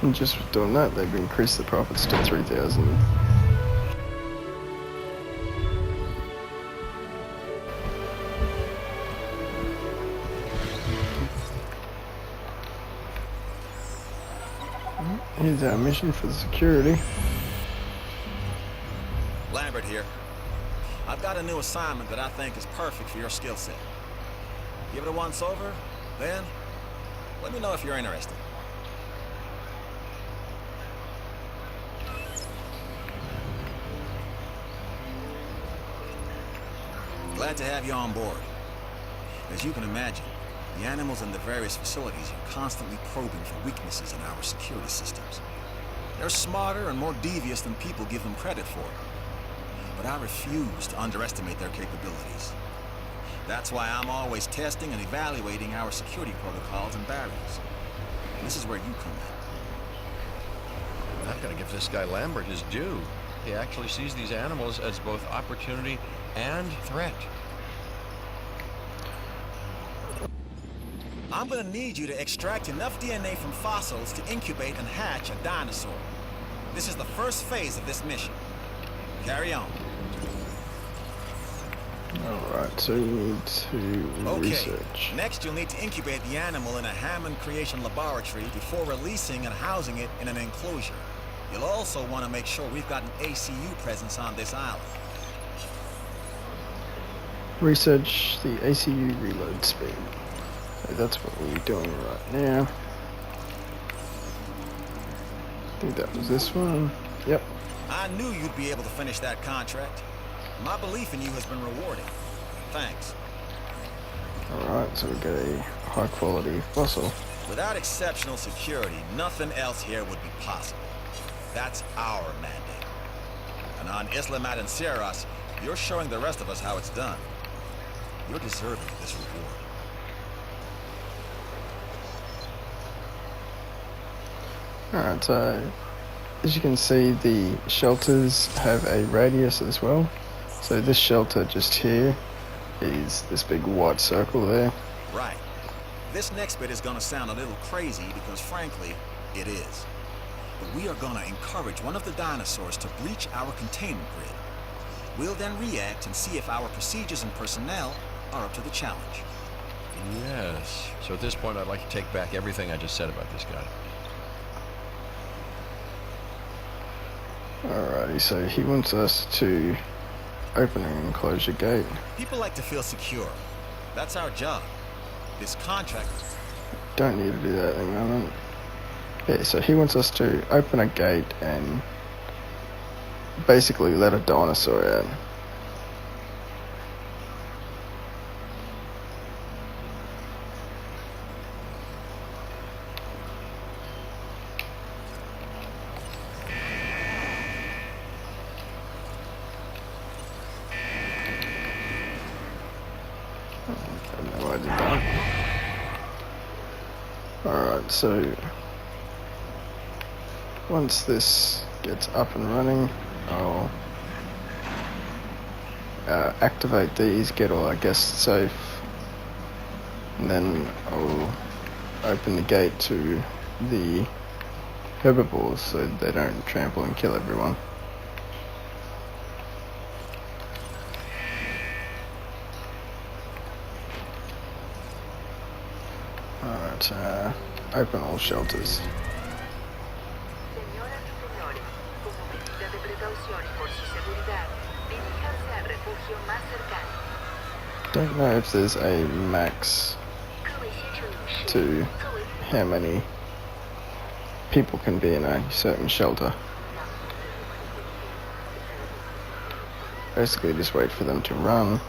And just with doing that, they've increased the profits to 3,000. Here's our mission for the security. Lambert here. I've got a new assignment that I think is perfect for your skill set. Give it a once over, then let me know if you're interested. Glad to have you on board. As you can imagine, the animals in the various facilities are constantly probing for weaknesses in our security systems. They're smarter and more devious than people give them credit for. But I refuse to underestimate their capabilities. That's why I'm always testing and evaluating our security protocols and barriers. This is where you come in. I've got to give this guy Lambert his due. He actually sees these animals as both opportunity and threat. I'm gonna need you to extract enough DNA from fossils to incubate and hatch a dinosaur. This is the first phase of this mission. Carry on. Alright, so you need to research. Next you'll need to incubate the animal in a Hammond creation laboratory before releasing and housing it in an enclosure. You'll also want to make sure we've got an ACU presence on this island. Research the ACU reload speed. So that's what we're doing right now. I think that was this one. Yep. I knew you'd be able to finish that contract. My belief in you has been rewarding. Thanks. Alright, so we get a high quality fossil. Without exceptional security, nothing else here would be possible. That's our mandate. And on Isla matanceros, you're showing the rest of us how it's done. You're deserving of this reward. Alright, so as you can see, the shelters have a radius as well. So this shelter just here is this big white circle there. Right. This next bit is gonna sound a little crazy because frankly, it is. But we are gonna encourage one of the dinosaurs to breach our containment grid. We'll then react and see if our procedures and personnel are up to the challenge. Yes. So at this point, I'd like to take back everything I just said about this guy. Alrighty, so he wants us to open and close your gate. People like to feel secure. That's our job. This contract... Don't need to do that at the moment. Yeah, so he wants us to open a gate and basically let a dinosaur out. Alright, so once this gets up and running, I'll activate these, get all our guests safe, and then I'll open the gate to the herbivores so they don't trample and kill everyone. Alright, open all shelters. Don't know if there's a max to how many people can be in a certain shelter. Basically just wait for them to run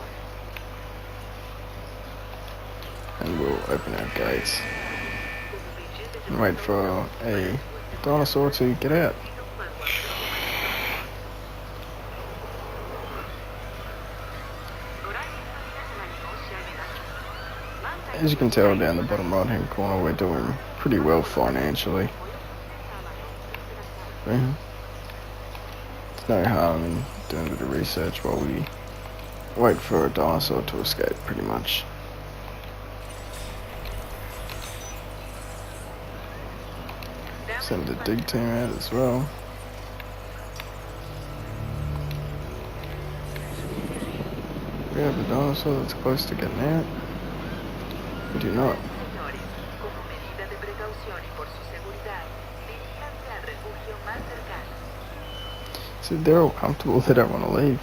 and we'll open our gates and wait for a dinosaur to get out. As you can tell down the bottom right hand corner, we're doing pretty well financially. There's no harm in doing a bit of research while we wait for a dinosaur to escape, pretty much. Send the dig team out as well. We have a dinosaur that's close to getting out. We do not. See, they're all comfortable, they don't want to leave.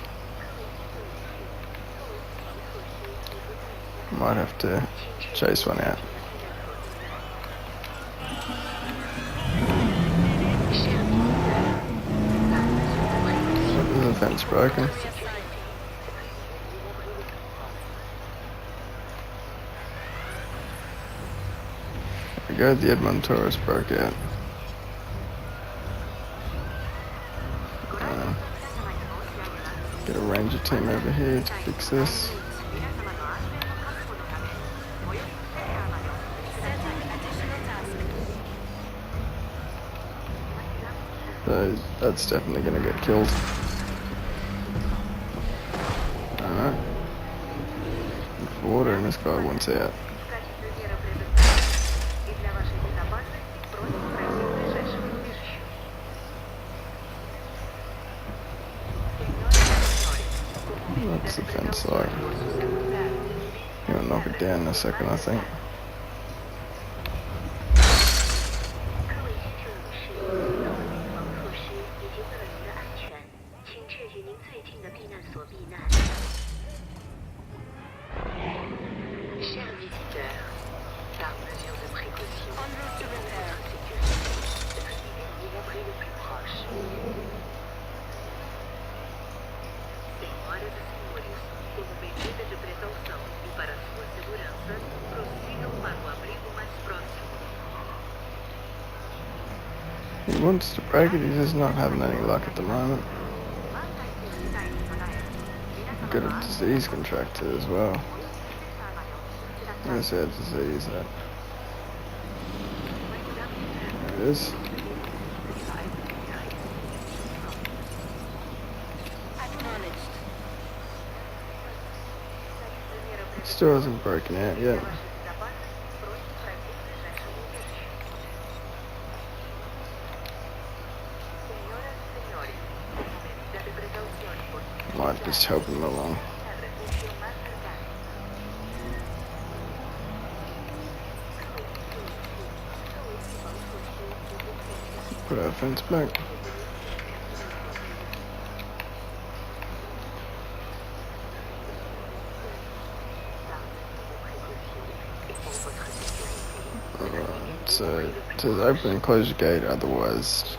Might have to chase one out. The fence broken. There we go, the matanceros broke out. Get a ranger team over here to fix this. So that's definitely going to get killed. Alright. Water and this guy wants out. That's the fence like. He'll knock it down in a second, I think. He wants to break it, he's just not having any luck at the moment. Got a disease contractor as well. Where's that disease at? There it is. Still hasn't broken out yet. Might just help him along. Put our fence back. Alright, so it says open and close your gate, otherwise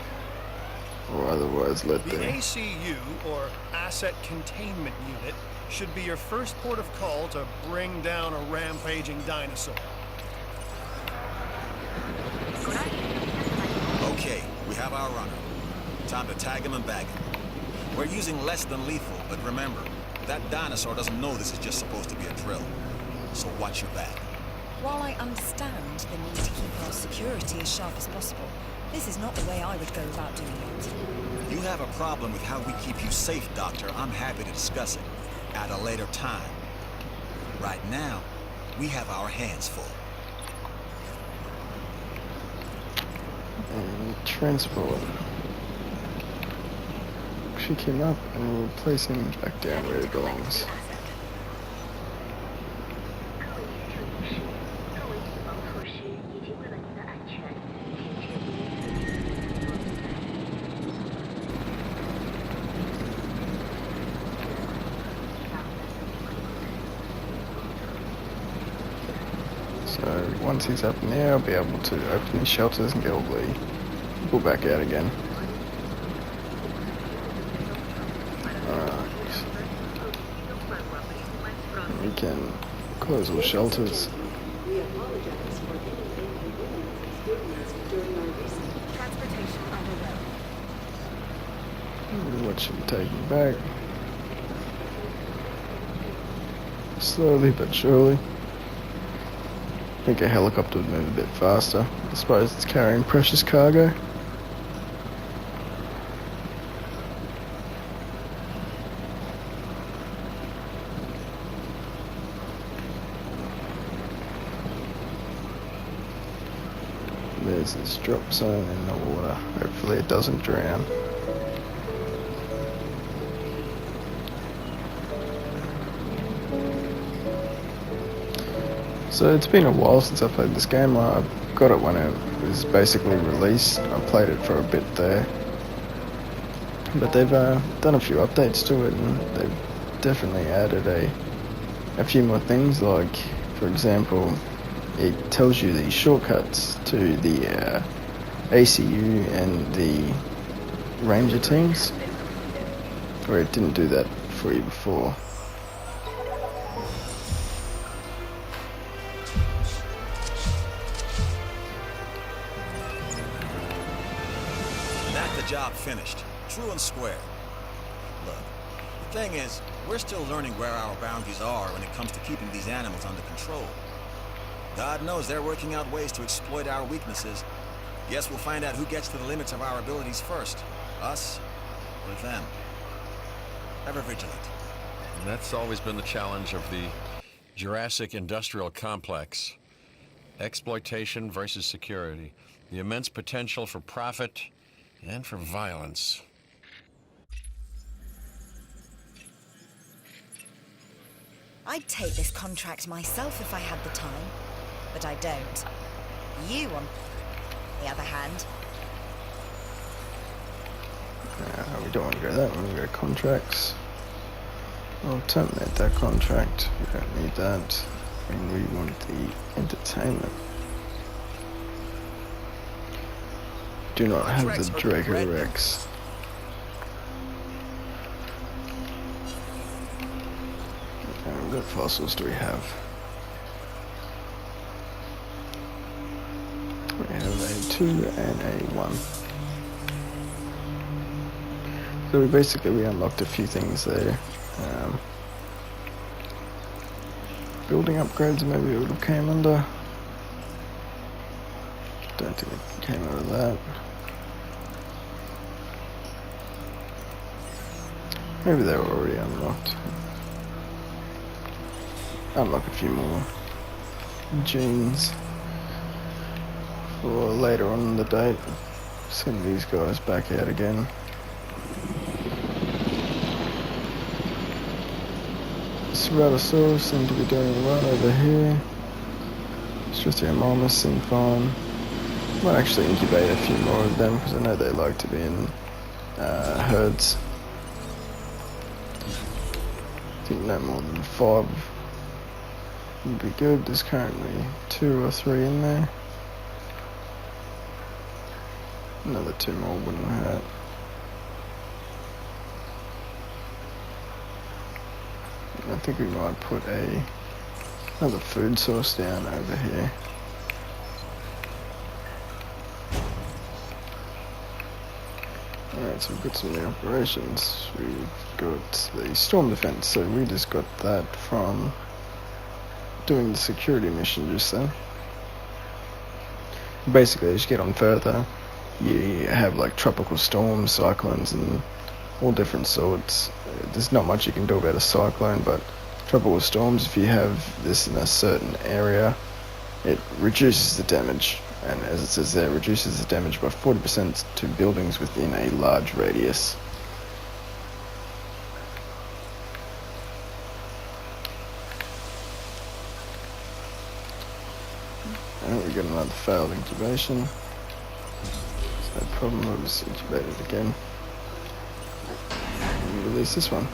let The them. ACU, or Asset Containment Unit, should be your first port of call to bring down a rampaging dinosaur. Okay, we have our runner. Time to tag him and bag him. We're using less than lethal, but remember, that dinosaur doesn't know this is just supposed to be a drill. So watch your back. While I understand the need to keep our security as sharp as possible, this is not the way I would go about doing it. You have a problem with how we keep you safe, Doctor. I'm happy to discuss it at a later time. Right now, we have our hands full. And transport. Pick him up and we'll place him back down where he belongs. So once he's up in there, I'll be able to open his shelters and get all the people back out again. Alright. We can close all shelters. Watch him take him back. Slowly but surely. I think a helicopter would move a bit faster. I suppose it's carrying precious cargo. There's There's this drop zone in the water. Hopefully it doesn't drown. So it's been a while since I played this game. I got it when it was basically released. I played it for a bit there. But they've done a few updates to it, and they've definitely added a few more things, like, for example, it tells you the shortcuts to the ACU and the Ranger teams, where it didn't do that for you before. And that's the job finished. True and square. Look, the thing is, we're still learning where our boundaries are when it comes to keeping these animals under control. God knows they're working out ways to exploit our weaknesses. Guess we'll find out who gets to the limits of our abilities first. Us or them. Ever vigilant. And that's always been the challenge of the Jurrasic industrial complex. Exploitation versus security. The immense potential for profit and for violence. I'd take this contract myself if I had the time, but I don't. You, on the other hand... We don't want to go that, we want to go contracts. I'll terminate that contract, we don't need that. And we want the entertainment. Do not have the Jurrasic. What fossils do we have? We have a 2 and a 1. So we unlocked a few things there. Building upgrades, maybe it would have came under. Don't think it came out of that. Maybe they were already unlocked. Unlock a few more genes for later on in the date. Send these guys back out again. Ceratosaurus seem to be doing well over here. Stratiomomus seem fine. Might actually incubate a few more of them because I know they like to be in herds. I think no more than 5 would be good. There's currently 2 or 3 in there. Another 2 more wouldn't hurt. I think we might put another food source down over here. Alright, so we've got some new operations. We've got the storm defense, so we just got that from doing the security mission just then. Basically, as you get on further, you have like tropical storms, cyclones, and all different sorts. There's not much you can do about a cyclone, but tropical storms, if you have this in a certain area, it reduces the damage. And as it says there, reduces the damage by 40% to buildings within a large radius. And we got another failed incubation. No problem, it was incubated again. And release this one.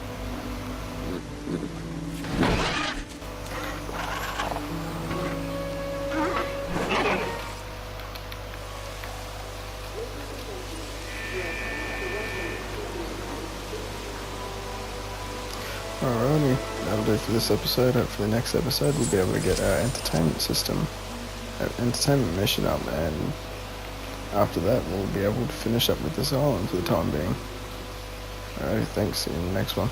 Alrighty, that'll do for this episode. Hopefully next episode we'll be able to get our entertainment system, our entertainment mission up, and after that we'll be able to finish up with this island for the time being. Alright, thanks, see you in the next one.